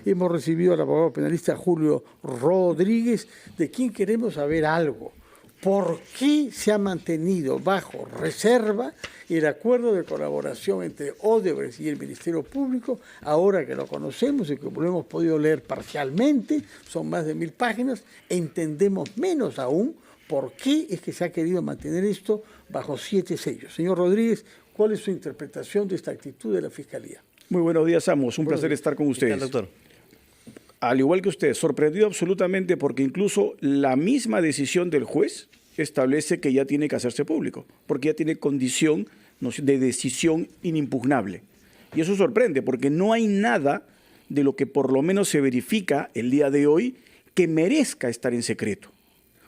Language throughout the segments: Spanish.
hemos recibido al abogado penalista Julio Rodríguez, de quien queremos saber algo. ¿Por qué se ha mantenido bajo reserva el acuerdo de colaboración entre Odebrecht y el Ministerio Público, ahora que lo conocemos y que lo hemos podido leer parcialmente, son más de 1000 páginas, entendemos menos aún por qué es que se ha querido mantener esto bajo 7 sellos? Señor Rodríguez, ¿cuál es su interpretación de esta actitud de la Fiscalía? Muy buenos días, Amos. Un placer estar con ustedes. Doctor. Al igual que usted, sorprendido absolutamente porque incluso la misma decisión del juez establece que ya tiene que hacerse público, porque ya tiene condición de decisión inimpugnable. Y eso sorprende, porque no hay nada de lo que por lo menos se verifica el día de hoy que merezca estar en secreto.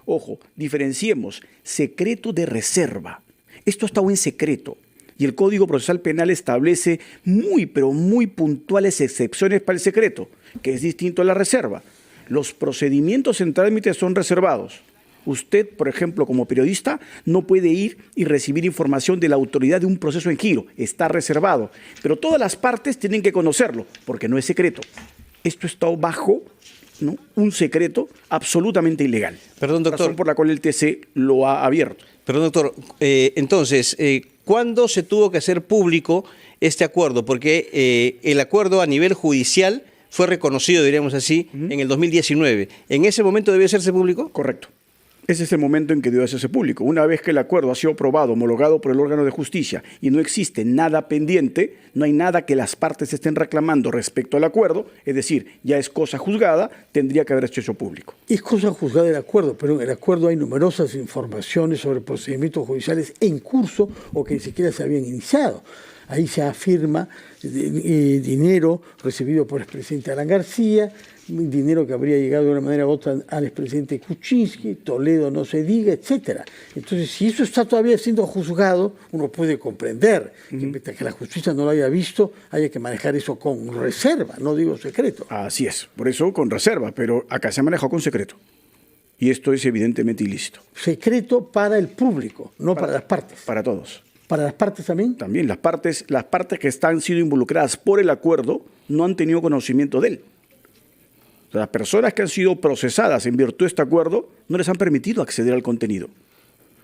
Ojo, diferenciemos secreto de reserva. Esto ha estado en secreto. Y el Código Procesal Penal establece pero muy puntuales excepciones para el secreto, que es distinto a la reserva. Los procedimientos en trámite son reservados. Usted, por ejemplo, como periodista, no puede ir y recibir información de la autoridad de un proceso en giro. Está reservado. Pero todas las partes tienen que conocerlo, porque no es secreto. Esto está bajo, ¿no?, un secreto absolutamente ilegal. Perdón, doctor. Razón por la cual el TC lo ha abierto. Perdón, doctor. Entonces, ¿cuándo se tuvo que hacer público este acuerdo? Porque el acuerdo a nivel judicial fue reconocido, diríamos así, en el 2019. ¿En ese momento debió hacerse público? Correcto. Ese es el momento en que debe hacerse público. Una vez que el acuerdo ha sido aprobado, homologado por el órgano de justicia y no existe nada pendiente, no hay nada que las partes estén reclamando respecto al acuerdo, es decir, ya es cosa juzgada, tendría que haber hecho público. Es cosa juzgada el acuerdo, pero en el acuerdo hay numerosas informaciones sobre procedimientos judiciales en curso o que ni siquiera se habían iniciado. Ahí se afirma dinero recibido por el expresidente Alan García, dinero que habría llegado de una manera u otra al expresidente Kuczynski, Toledo no se diga, etcétera. Entonces, si eso está todavía siendo juzgado, uno puede comprender que mientras que la justicia no lo haya visto, haya que manejar eso con reserva, no digo secreto. Así es, por eso con reserva, pero acá se ha manejado con secreto. Y esto es evidentemente ilícito. Secreto para el público, no para las partes. Para todos. ¿Para las partes también? También las partes que han sido involucradas por el acuerdo no han tenido conocimiento de él. Las personas que han sido procesadas en virtud de este acuerdo no les han permitido acceder al contenido,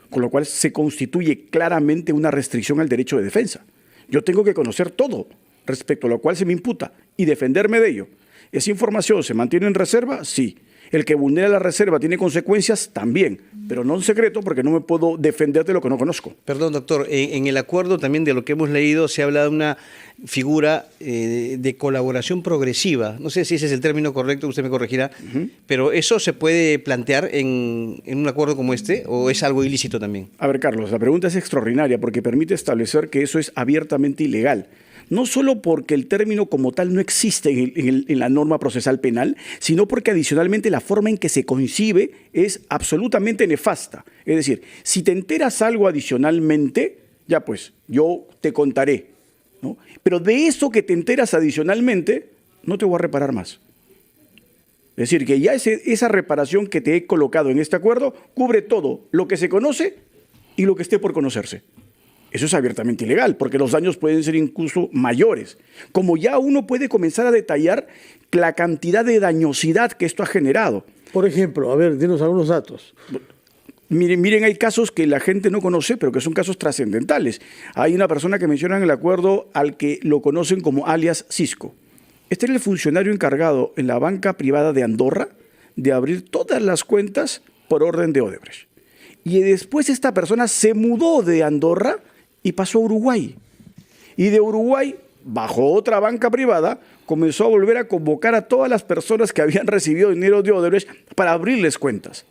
con lo cual se constituye claramente una restricción al derecho de defensa. Yo tengo que conocer todo respecto a lo cual se me imputa y defenderme de ello. ¿Esa información se mantiene en reserva? Sí. El que vulnera la reserva tiene consecuencias también, pero no en secreto porque no me puedo defender de lo que no conozco. Perdón, doctor, en el acuerdo también de lo que hemos leído se habla de una figura de colaboración progresiva. No sé si ese es el término correcto, usted me corregirá, pero ¿eso se puede plantear en un acuerdo como este o es algo ilícito también? A ver, Carlos, la pregunta es extraordinaria porque permite establecer que eso es abiertamente ilegal. No solo porque el término como tal no existe en la norma procesal penal, sino porque adicionalmente la forma en que se concibe es absolutamente nefasta. Es decir, si te enteras algo adicionalmente, ya pues, yo te contaré, ¿no? Pero de eso que te enteras adicionalmente, no te voy a reparar más. Es decir, que ya esa reparación que te he colocado en este acuerdo cubre todo lo que se conoce y lo que esté por conocerse. Eso es abiertamente ilegal, porque los daños pueden ser incluso mayores. Como ya uno puede comenzar a detallar la cantidad de dañosidad que esto ha generado. Por ejemplo, a ver, denos algunos datos. Miren, hay casos que la gente no conoce, pero que son casos trascendentales. Hay una persona que menciona en el acuerdo al que lo conocen como alias Cisco. Este era el funcionario encargado en la banca privada de Andorra de abrir todas las cuentas por orden de Odebrecht. Y después esta persona se mudó de Andorra y pasó a Uruguay. Y de Uruguay, bajo otra banca privada, comenzó a volver a convocar a todas las personas que habían recibido dinero de Odebrecht para abrirles cuentas.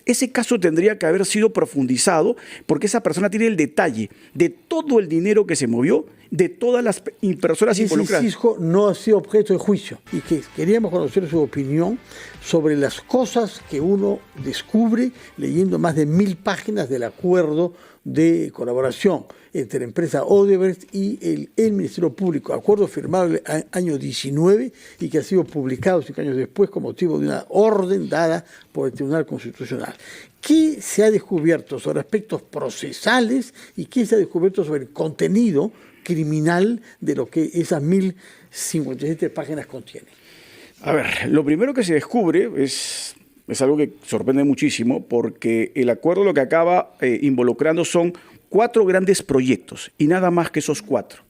Ese caso tendría que haber sido profundizado porque esa persona tiene el detalle de todo el dinero que se movió, de todas las personas involucradas. Cisco no ha sido objeto de juicio y que queríamos conocer su opinión sobre las cosas que uno descubre leyendo más de 1000 páginas del acuerdo de colaboración entre la empresa Odebrecht y el Ministerio Público, acuerdo firmado en el año 19 y que ha sido publicado 5 años después con motivo de una orden dada por el Tribunal Constitucional. ¿Qué se ha descubierto sobre aspectos procesales y qué se ha descubierto sobre el contenido criminal de lo que esas 1057 páginas contienen? A ver, lo primero que se descubre es algo que sorprende muchísimo, porque el acuerdo lo que acaba involucrando son 4 grandes proyectos y nada más que esos 4.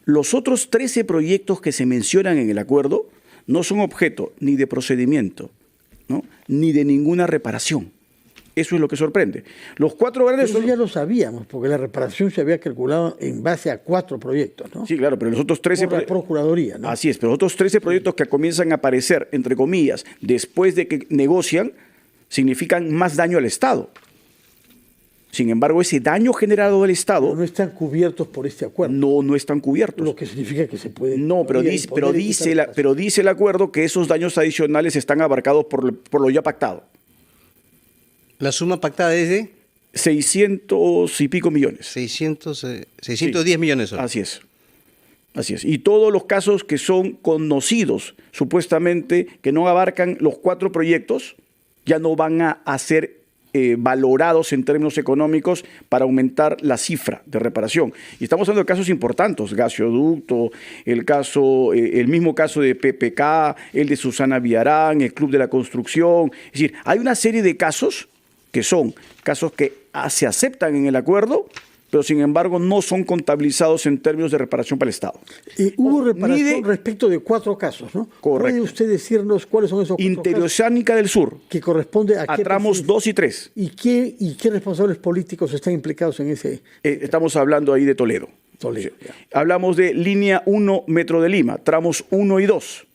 Los otros 13 proyectos que se mencionan en el acuerdo no son objeto ni de procedimiento, ¿no?, ni de ninguna reparación. Eso es lo que sorprende. Los 4 grandes Eso son... ya lo sabíamos, porque la reparación se había calculado en base a 4 proyectos, ¿no? Sí, claro, pero los otros 13... Por la Procuraduría, ¿no? Así es, pero los otros 13 proyectos que comienzan a aparecer, entre comillas, después de que negocian, significan más daño al Estado. Sin embargo, ese daño generado al Estado... No están cubiertos por este acuerdo. No están cubiertos. Lo que significa que se puede... No, pero dice el acuerdo que esos daños adicionales están abarcados por lo ya pactado. La suma pactada es de 600 y pico millones. 610 millones. Así es. Así es. Y todos los casos que son conocidos, supuestamente, que no abarcan los 4 proyectos, ya no van a ser valorados en términos económicos para aumentar la cifra de reparación. Y estamos hablando de casos importantes, gasoducto, el mismo caso de PPK, el de Susana Villarán, el Club de la Construcción. Es decir, hay una serie de casos que son casos que se aceptan en el acuerdo, pero sin embargo no son contabilizados en términos de reparación para el Estado. Hubo reparación respecto de 4 casos, ¿no? Correcto. ¿Puede usted decirnos cuáles son esos 4 Interoceánica del Sur, que corresponde a tramos 2 y 3. ¿Y qué responsables políticos están implicados en ese? Estamos hablando ahí de Toledo. Hablamos de línea 1 Metro de Lima, tramos 1 y 2.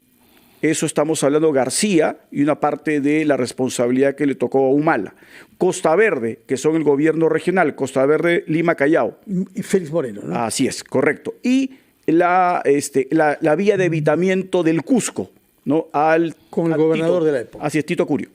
Eso estamos hablando García y una parte de la responsabilidad que le tocó a Humala. Costa Verde, que son el gobierno regional, Costa Verde, Lima, Callao. Y Félix Moreno, ¿no? Así es, correcto. Y la vía de evitamiento del Cusco, ¿no? Con el gobernador de la época. Así es, Tito Curio.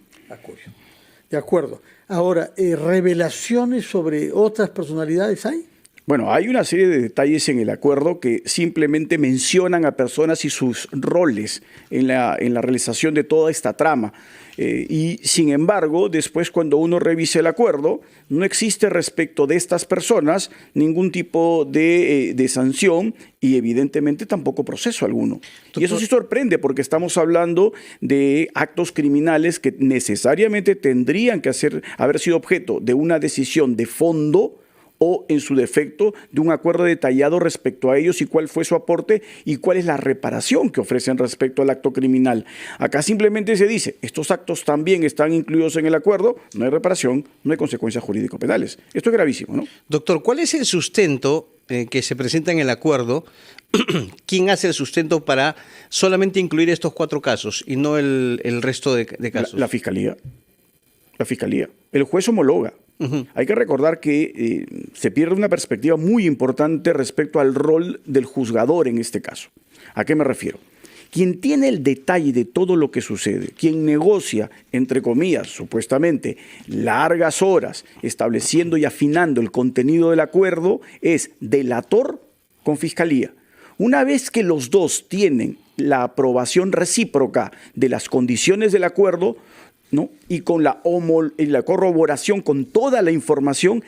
De acuerdo. Ahora, ¿revelaciones sobre otras personalidades hay? Bueno, hay una serie de detalles en el acuerdo que simplemente mencionan a personas y sus roles en la realización de toda esta trama. Y sin embargo, después cuando uno revisa el acuerdo, no existe respecto de estas personas ningún tipo de sanción y evidentemente tampoco proceso alguno. Y eso sí sorprende porque estamos hablando de actos criminales que necesariamente tendrían que haber sido objeto de una decisión de fondo o, en su defecto, de un acuerdo detallado respecto a ellos y cuál fue su aporte y cuál es la reparación que ofrecen respecto al acto criminal. Acá simplemente se dice, estos actos también están incluidos en el acuerdo, no hay reparación, no hay consecuencias jurídico-penales. Esto es gravísimo, ¿no? Doctor, ¿cuál es el sustento que se presenta en el acuerdo? ¿Quién hace el sustento para solamente incluir estos 4 casos y no el resto de casos? La Fiscalía. La Fiscalía. El juez homologa. Hay que recordar que se pierde una perspectiva muy importante respecto al rol del juzgador en este caso. ¿A qué me refiero? Quien tiene el detalle de todo lo que sucede, quien negocia, entre comillas, supuestamente, largas horas, estableciendo y afinando el contenido del acuerdo, es delator con fiscalía. Una vez que los dos tienen la aprobación recíproca de las condiciones del acuerdo, ¿no?, y con la corroboración con toda la información,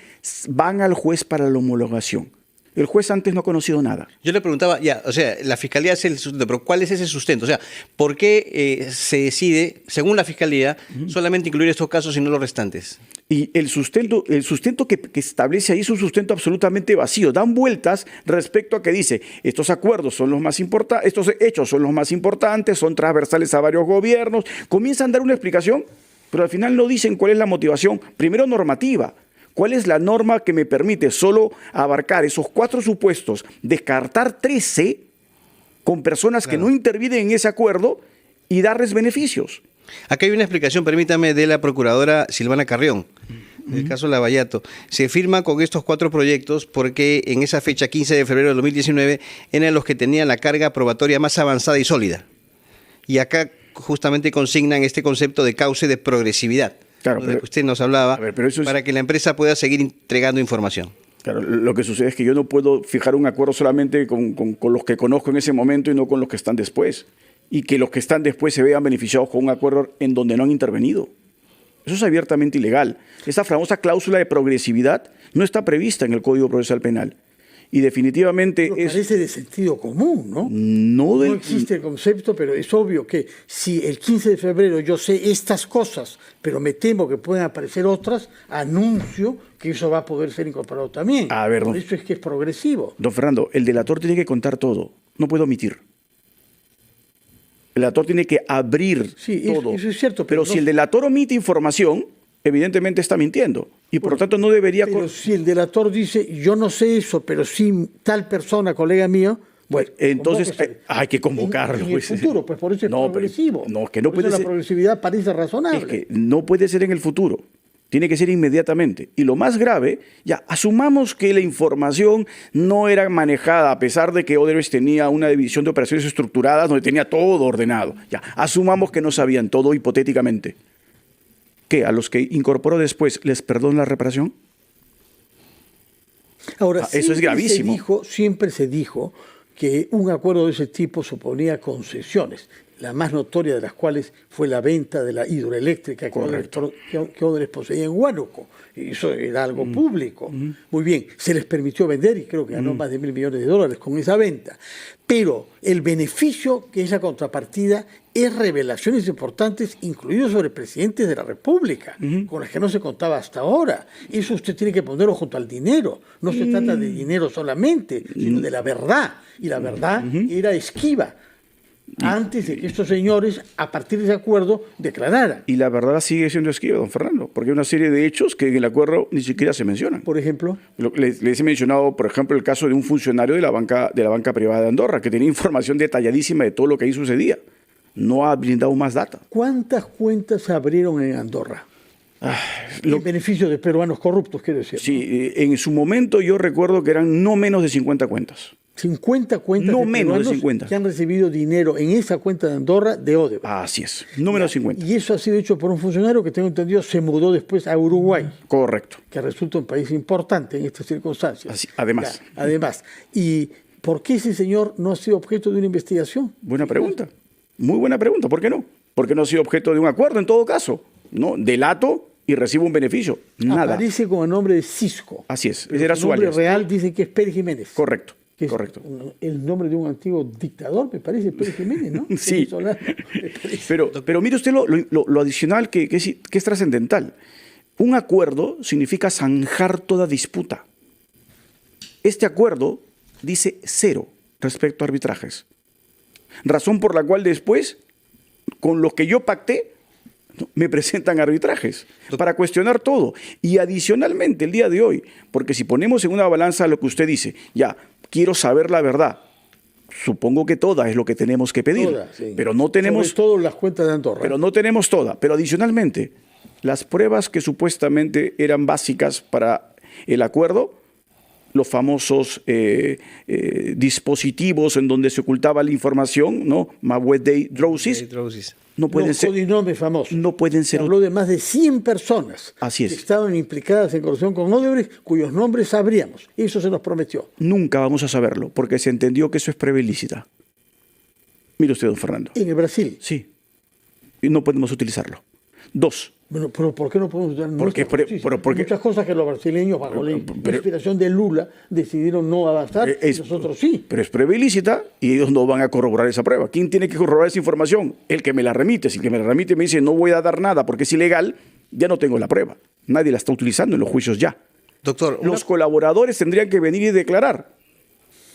van al juez para la homologación. El juez antes no ha conocido nada. Yo le preguntaba, o sea, la Fiscalía hace el sustento, pero ¿cuál es ese sustento? O sea, ¿por qué se decide, según la Fiscalía, solamente incluir estos casos y no los restantes? Y el sustento que establece ahí es un sustento absolutamente vacío. Dan vueltas respecto a que dice, estos acuerdos son los más importantes, estos hechos son los más importantes, son transversales a varios gobiernos. Comienzan a dar una explicación, pero al final no dicen cuál es la motivación, primero normativa. ¿Cuál es la norma que me permite solo abarcar esos 4 supuestos, descartar 13 con personas que no intervienen en ese acuerdo y darles beneficios? Acá hay una explicación, permítame, de la procuradora Silvana Carrión, del caso Lavallato. Se firma con estos 4 proyectos porque en esa fecha, 15 de febrero de 2019, eran los que tenían la carga probatoria más avanzada y sólida. Y acá justamente consignan este concepto de cauce de progresividad. Claro, de que usted nos hablaba, para que la empresa pueda seguir entregando información. Claro, lo que sucede es que yo no puedo fijar un acuerdo solamente con los que conozco en ese momento y no con los que están después. Y que los que están después se vean beneficiados con un acuerdo en donde no han intervenido. Eso es abiertamente ilegal. Esa famosa cláusula de progresividad no está prevista en el Código Procesal Penal. Y definitivamente Pero parece de sentido común, ¿no? No existe el concepto, pero es obvio que si el 15 de febrero yo sé estas cosas, pero me temo que pueden aparecer otras, anuncio que eso va a poder ser incorporado también. A ver, por eso es que es progresivo. Don Fernando, el delator tiene que contar todo, no puede omitir. El delator tiene que abrir todo. Eso es cierto. Pero si el delator omite información, evidentemente está mintiendo. Y por lo tanto no debería... Pero si el delator dice, yo no sé eso, pero sí tal persona, colega mío, bueno, entonces hay que convocarlo. En el futuro, pues por eso es progresivo. Que no puede ser. La progresividad parece razonable. Es que no puede ser en el futuro. Tiene que ser inmediatamente. Y lo más grave, ya asumamos que la información no era manejada, a pesar de que Odebrecht tenía una división de operaciones estructuradas donde tenía todo ordenado. Ya, asumamos que no sabían todo hipotéticamente. ¿Qué? ¿A los que incorporó después les perdona la reparación? Ahora, eso es gravísimo. Siempre se dijo que un acuerdo de ese tipo suponía concesiones, la más notoria de las cuales fue la venta de la hidroeléctrica que Odebrecht poseía en Huánuco. Y eso era algo público. Muy bien, se les permitió vender y creo que ganó más de $1.000 millones con esa venta. Pero el beneficio que es la contrapartida es revelaciones importantes, incluidas sobre presidentes de la República, con las que no se contaba hasta ahora. Eso usted tiene que ponerlo junto al dinero. No se trata de dinero solamente, sino de la verdad. Y la verdad era esquiva antes de que estos señores, a partir de ese acuerdo, declararan. Y la verdad sigue siendo esquiva, don Fernando, porque hay una serie de hechos que en el acuerdo ni siquiera se mencionan. Por ejemplo, les he mencionado, por ejemplo, el caso de un funcionario de la banca privada de Andorra, que tenía información detalladísima de todo lo que ahí sucedía. No ha brindado más data. ¿Cuántas cuentas se abrieron en Andorra? En beneficio de peruanos corruptos, quiero decir. Sí, en su momento yo recuerdo que eran no menos de 50 cuentas. 50 cuentas no de menos de 50 que han recibido dinero en esa cuenta de Andorra de Odebrecht. Así es, no menos de 50. Y eso ha sido hecho por un funcionario que tengo entendido se mudó después a Uruguay. Correcto. Que resulta un país importante en estas circunstancias. Así, además. Además. ¿Y por qué ese señor no ha sido objeto de una investigación? Buena pregunta. Muy buena pregunta. ¿Por qué no? Porque no ha sido objeto de un acuerdo en todo caso. ¿No? Delato y recibo un beneficio. Nada. Aparece con el nombre de Cisco. Así es. Ese era su alias. El nombre real dice que es Pérez Jiménez. Correcto. Correcto. El nombre de un antiguo dictador, me parece, Pérez Jiménez, ¿no? Sí. Pero mire usted lo adicional que es trascendental. Un acuerdo significa zanjar toda disputa. Este acuerdo dice 0 respecto a arbitrajes. Razón por la cual después, con los que yo pacté, me presentan arbitrajes para cuestionar todo. Y adicionalmente, el día de hoy, porque si ponemos en una balanza lo que usted dice, ya, quiero saber la verdad, supongo que toda es lo que tenemos que pedir, sí. Pero no tenemos... Sobre todo las cuentas de Andorra. Pero no tenemos toda. Pero adicionalmente, las pruebas que supuestamente eran básicas para el acuerdo, los famosos dispositivos en donde se ocultaba la información, ¿no? Mawedei Drowsis. No pueden ser. Codinombres famosos. No pueden ser. Habló de más de 100 personas. Así es. Que estaban implicadas en corrupción con Odebrecht, cuyos nombres sabríamos. Eso se nos prometió. Nunca vamos a saberlo, porque se entendió que eso es prueba ilícita. Mire usted, don Fernando. En el Brasil. Sí. Y no podemos utilizarlo. 2. Bueno, pero ¿por qué no podemos usar porque muchas cosas que los brasileños, bajo la inspiración de Lula, decidieron no avanzar y nosotros sí? Pero es prueba ilícita y ellos no van a corroborar esa prueba. ¿Quién tiene que corroborar esa información? El que me la remite. Si el que me la remite me dice no voy a dar nada porque es ilegal, ya no tengo la prueba. Nadie la está utilizando en los juicios ya. Doctor, los colaboradores tendrían que venir y declarar.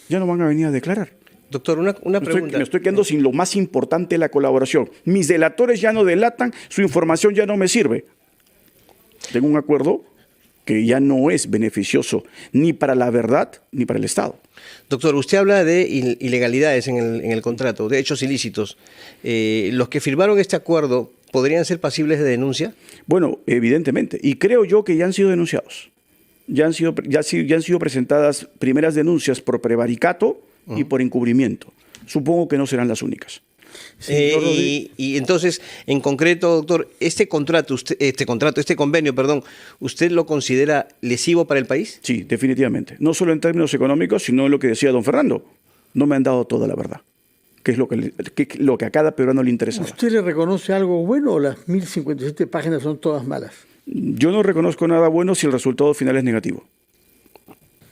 Ya no van a venir a declarar. Doctor, una pregunta. Me estoy quedando sin lo más importante de la colaboración. Mis delatores ya no delatan, su información ya no me sirve. Tengo un acuerdo que ya no es beneficioso ni para la verdad ni para el Estado. Doctor, usted habla de ilegalidades en el contrato, de hechos ilícitos. ¿Los que firmaron este acuerdo podrían ser pasibles de denuncia? Bueno, evidentemente. Y creo yo que ya han sido denunciados. Ya han sido presentadas primeras denuncias por prevaricato y por encubrimiento. Supongo que no serán las únicas. Y entonces, en concreto, doctor, este convenio, ¿usted lo considera lesivo para el país? Sí, definitivamente. No solo en términos económicos, sino en lo que decía don Fernando. No me han dado toda la verdad, que es lo que a cada peruano le interesa. ¿Usted le reconoce algo bueno o las 1057 páginas son todas malas? Yo no reconozco nada bueno si el resultado final es negativo.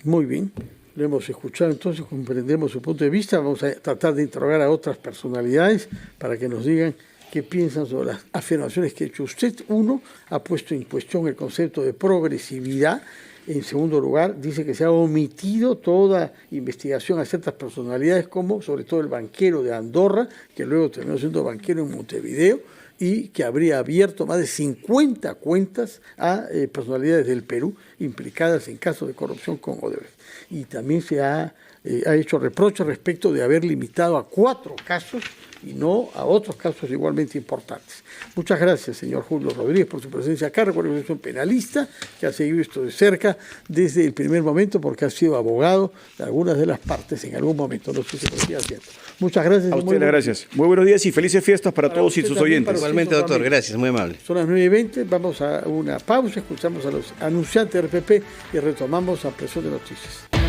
Muy bien. Lo hemos escuchado, entonces comprendemos su punto de vista. Vamos a tratar de interrogar a otras personalidades para que nos digan qué piensan sobre las afirmaciones que ha hecho usted. Uno, ha puesto en cuestión el concepto de progresividad. En segundo lugar, dice que se ha omitido toda investigación a ciertas personalidades, como sobre todo el banquero de Andorra, que luego terminó siendo banquero en Montevideo, y que habría abierto más de 50 cuentas a personalidades del Perú implicadas en casos de corrupción con Odebrecht. Y también se ha hecho reproches respecto de haber limitado a 4 casos y no a otros casos igualmente importantes. Muchas gracias, señor Julio Rodríguez, por su presencia acá. Recuerdo que es un penalista que ha seguido esto de cerca desde el primer momento, porque ha sido abogado de algunas de las partes en algún momento. No sé si lo sigue haciendo. Muchas gracias. A usted gracias. Muy buenos días y felices fiestas para todos y sus oyentes. Igualmente, doctor. Gracias, muy amable. Son las 9:20. Vamos a una pausa. Escuchamos a los anunciantes del RPP y retomamos a Presión de Noticias.